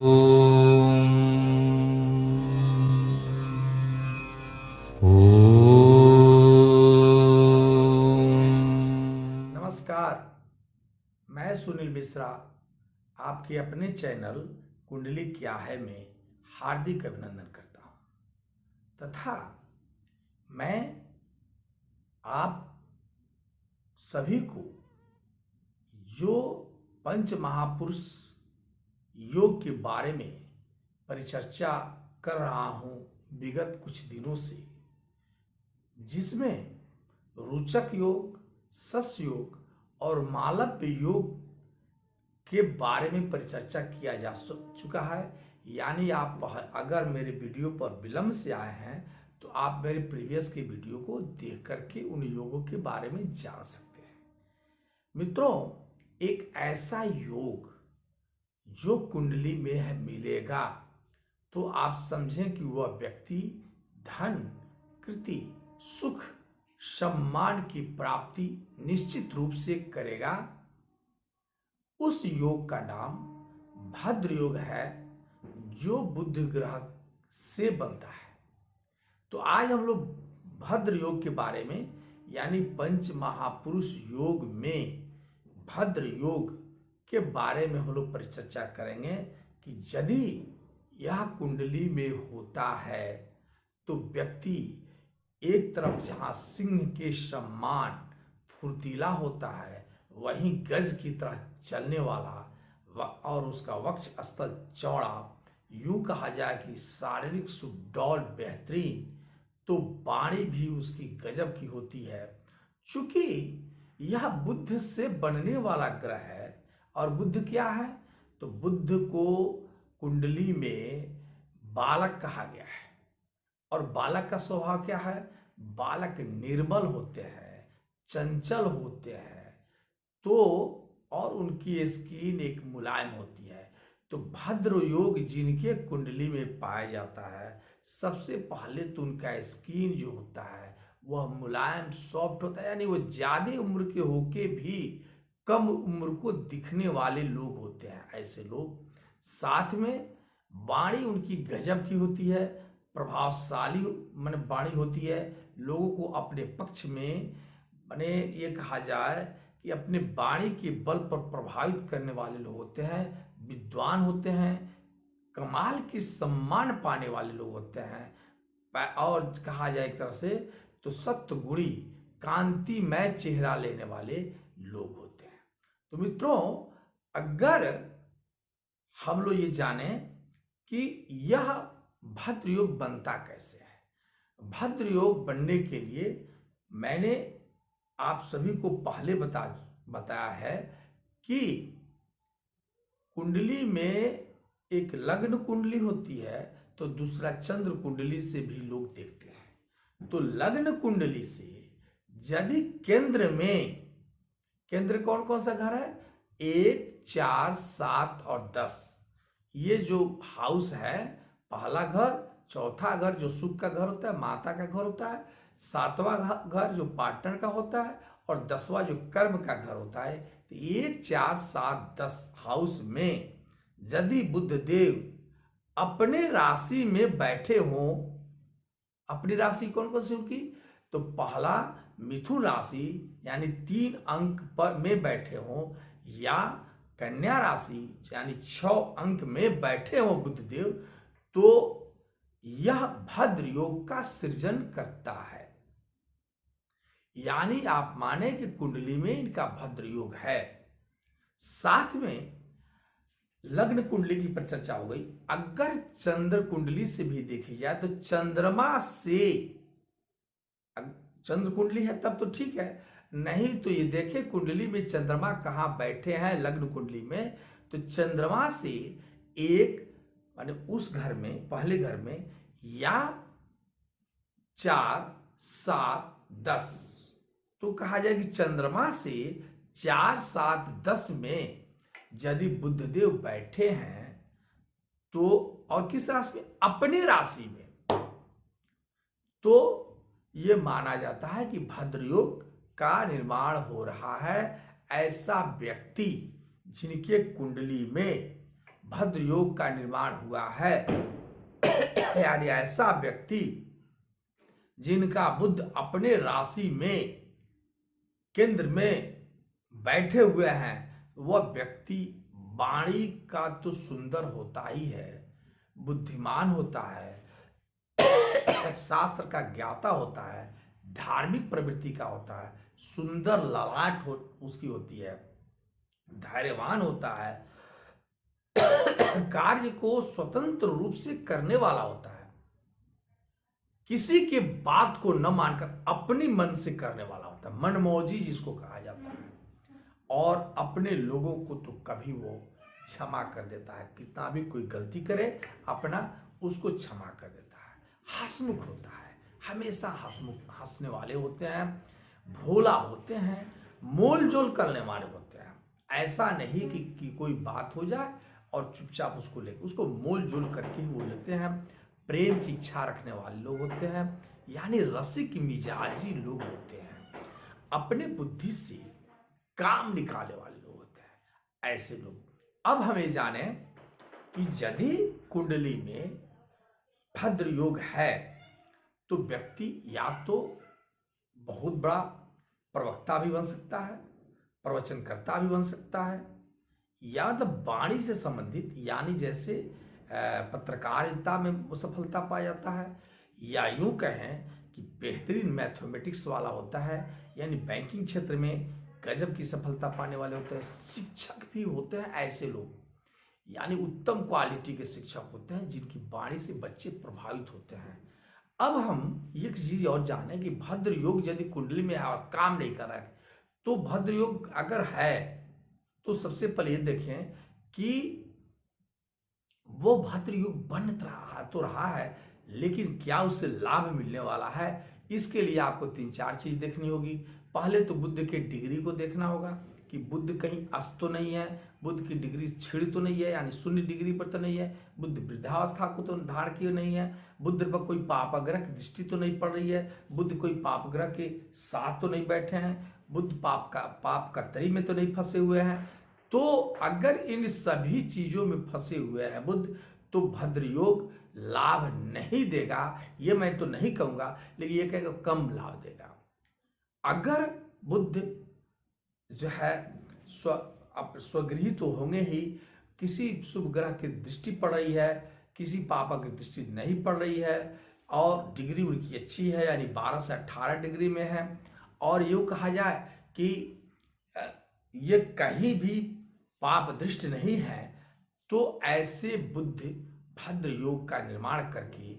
ओम नमस्कार। मैं सुनील मिश्रा आपके अपने चैनल कुंडली क्या है में हार्दिक अभिनंदन करता हूं तथा मैं आप सभी को जो पंच महापुरुष योग के बारे में परिचर्चा कर रहा हूं विगत कुछ दिनों से, जिसमें रोचक योग, सस योग और मालव्य योग के बारे में परिचर्चा किया जा चुका है। यानी आप अगर मेरे वीडियो पर विलंब से आए हैं तो आप मेरे प्रीवियस के वीडियो को देख करके उन योगों के बारे में जान सकते हैं। मित्रों, एक ऐसा योग जो कुंडली में है मिलेगा तो आप समझें कि वह व्यक्ति धन, कीर्ति, सुख, सम्मान की प्राप्ति निश्चित रूप से करेगा। उस योग का नाम भद्र योग है, जो बुध ग्रह से बनता है। तो आज हम लोग भद्र योग के बारे में, यानी पंच महापुरुष योग में भद्र योग के बारे में हम लोग परिचर्चा करेंगे कि यदि यह कुंडली में होता है तो व्यक्ति एक तरफ जहां सिंह के समान फुर्तीला होता है, वहीं गज की तरह चलने वाला और उसका वक्ष स्थल चौड़ा, यूं कहा जाए कि शारीरिक सुडौल बेहतरीन, तो वाणी भी उसकी गजब की होती है। चूंकि यह बुध से बनने वाला ग्रह है, और बुध क्या है तो बुध को कुंडली में बालक कहा गया है। और बालक का स्वभाव क्या है? बालक निर्मल होते हैं, चंचल होते हैं, तो और उनकी स्किन एक मुलायम होती है। तो भद्र योग जिनके कुंडली में पाया जाता है, सबसे पहले तो उनका स्किन जो होता है वह मुलायम सॉफ्ट होता है, यानी वो ज्यादा उम्र के होके भी कम उम्र को दिखने वाले लोग होते हैं। ऐसे लोग, साथ में वाणी उनकी गजब की होती है, प्रभावशाली माने वाणी होती है, लोगों को अपने पक्ष में माने ये कहा जाए कि अपने वाणी के बल पर प्रभावित करने वाले लोग होते हैं, विद्वान होते हैं, कमाल की सम्मान पाने वाले लोग होते हैं, और कहा जाए एक तरह से तो सत्वगुणी कांतिमय चेहरा लेने वाले लोग होते हैं। तो मित्रों, अगर हम लोग ये जाने कि यह भद्र योग बनता कैसे है, भद्र योग बनने के लिए मैंने आप सभी को पहले बताया है कि कुंडली में एक लग्न कुंडली होती है, तो दूसरा चंद्र कुंडली से भी लोग देखते हैं। तो लग्न कुंडली से यदि केंद्र में, केंद्र कौन कौन सा घर है? 1, 4, 7 और 10, ये जो हाउस है, पहला घर, चौथा घर जो सुख का घर होता है, माता का घर होता है, 7वां घर जो पार्टनर का होता है, और 10वां जो कर्म का घर होता है। तो 1, 4, 7, 10 हाउस में यदि बुध देव अपने राशि में बैठे हों, अपनी राशि कौन कौन सी होगी? तो पहला मिथुन राशि यानी 3 अंक पर में बैठे हों, या कन्या राशि यानी 6 अंक में बैठे हों बुधदेव, तो यह भद्र योग का सृजन करता है। यानी आप माने कि कुंडली में इनका भद्र योग है। साथ में लग्न कुंडली की परिचर्चा हो गई। अगर चंद्र कुंडली से भी देखी जाए तो चंद्रमा से, चंद्र कुंडली है तब तो ठीक है, नहीं तो ये देखे कुंडली में चंद्रमा कहां बैठे हैं लग्न कुंडली में, तो चंद्रमा से एक माने उस घर में, पहले घर में, या 4, 7, 10, तो कहा जाए कि चंद्रमा से 4, 7, 10 में यदि बुधदेव बैठे हैं, तो और किस राशि में? अपने राशि में, तो ये माना जाता है कि भद्र योग का निर्माण हो रहा है। ऐसा व्यक्ति जिनके कुंडली में भद्र योग का निर्माण हुआ है। यानी ऐसा व्यक्ति जिनका बुध अपने राशि में केंद्र में बैठे हुए हैं, वह व्यक्ति वाणी का तो सुंदर होता ही है, बुद्धिमान होता है, शास्त्र का ज्ञाता होता है, धार्मिक प्रवृत्ति का होता है, सुंदर ललाट उसकी होती है, धैर्यवान होता है, कार्य को स्वतंत्र रूप से करने वाला होता है, किसी के बात को न मानकर अपनी मन से करने वाला होता है, मनमौजी जिसको कहा जाता है, और अपने लोगों को तो कभी वो क्षमा कर देता है, कितना भी कोई गलती करे अपना उसको क्षमा कर देता है, हंसमुख होता है, हमेशा हंसमुख हंसने वाले होते हैं, भोला होते हैं, मोल जोल करने वाले होते हैं। ऐसा नहीं कि कोई बात हो जाए और चुपचाप उसको लेकर उसको मोल जोल करके ही वो लेते हैं। प्रेम की इच्छा रखने वाले लोग होते हैं, यानी रसिक मिजाजी लोग होते हैं, अपने बुद्धि से काम निकालने वाले लोग होते हैं ऐसे लोग। अब हमें जाने कि यदि कुंडली में भद्र योग है तो व्यक्ति या तो बहुत बड़ा प्रवक्ता भी बन सकता है, प्रवचनकर्ता भी बन सकता है, या मतलब वाणी से संबंधित, यानी जैसे पत्रकारिता में वो सफलता पाया जाता है, या यूं कहें कि बेहतरीन मैथमेटिक्स वाला होता है, यानी बैंकिंग क्षेत्र में गजब की सफलता पाने वाले होते हैं, शिक्षक भी होते हैं ऐसे लोग, यानी उत्तम क्वालिटी के शिक्षक होते हैं जिनकी वाणी से बच्चे प्रभावित होते हैं। अब हम एक चीज और जाने कि भद्र योग यदि कुंडली में और काम नहीं कर रहा है तो भद्र योग अगर है तो सबसे पहले ये देखें कि वो भद्र योग बन रहा है, लेकिन क्या उससे लाभ मिलने वाला है, इसके लिए आपको 3-4 चीज देखनी होगी। पहले तो बुध के डिग्री को देखना होगा कि बुध कहीं अस्त तो नहीं है, बुध की डिग्री छिड़ तो नहीं है, यानी 0 डिग्री पर तो नहीं है, बुध वृद्धावस्था को तो धारण किए नहीं है, बुध पर कोई पाप ग्रह की दृष्टि तो नहीं पड़ रही है, बुध कोई पाप ग्रह के साथ तो नहीं बैठे हैं, बुध पाप कर्तरी में तो नहीं फंसे हुए हैं। तो अगर इन सभी चीजों में फंसे हुए हैं बुध, तो भद्र योग लाभ नहीं देगा, ये मैं तो नहीं कहूंगा, लेकिन ये कहेगा कम लाभ देगा। अगर बुध जो है स्वगृही तो होंगे ही, किसी शुभ ग्रह की दृष्टि पड़ रही है, किसी पापा की दृष्टि नहीं पड़ रही है, और डिग्री उनकी अच्छी है, यानी 12 से 18 डिग्री में है, और यूँ कहा जाए कि ये कहीं भी पाप दृष्ट नहीं है, तो ऐसे बुद्ध भद्र योग का निर्माण करके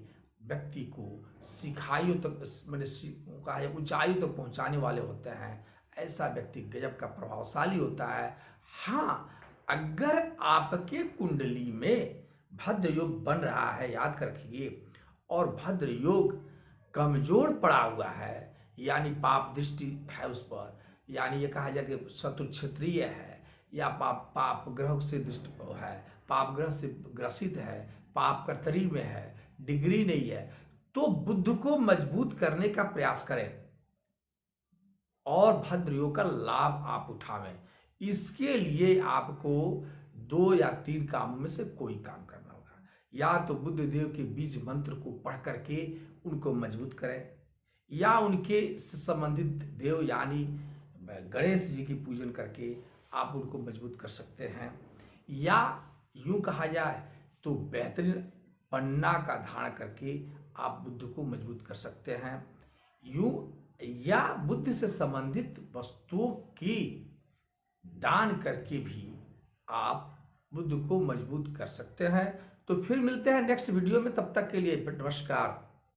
व्यक्ति को सिखाइयों तक मैंने ऊंचाइयों तक पहुंचाने वाले होते हैं। ऐसा व्यक्ति गजब का प्रभावशाली होता है। हाँ, अगर आपके कुंडली में भद्र योग बन रहा है, याद रखिए, और भद्र योग कमजोर पड़ा हुआ है, यानी पाप दृष्टि है उस पर, यानी ये कहा जाए कि शत्रु क्षेत्रीय है, या पाप ग्रह से दृष्टि है, पाप ग्रह से ग्रसित है, पाप कर्तरी में है, डिग्री नहीं है, तो बुद्ध को मजबूत करने का प्रयास करें और भद्र योग का लाभ आप उठावें। इसके लिए आपको 2 या 3 कामों में से कोई काम करना होगा। या तो बुद्ध देव के बीज मंत्र को पढ़ करके उनको मजबूत करें, या उनके संबंधित देव यानी गणेश जी की पूजन करके आप उनको मजबूत कर सकते हैं, या यूं कहा जाए तो बेहतरीन पन्ना का धारण करके आप बुद्ध को मजबूत कर सकते हैं। यूं या बुद्ध से संबंधित वस्तुओं की दान करके भी आप बुद्ध को मजबूत कर सकते हैं। तो फिर मिलते हैं नेक्स्ट वीडियो में, तब तक के लिए नमस्कार।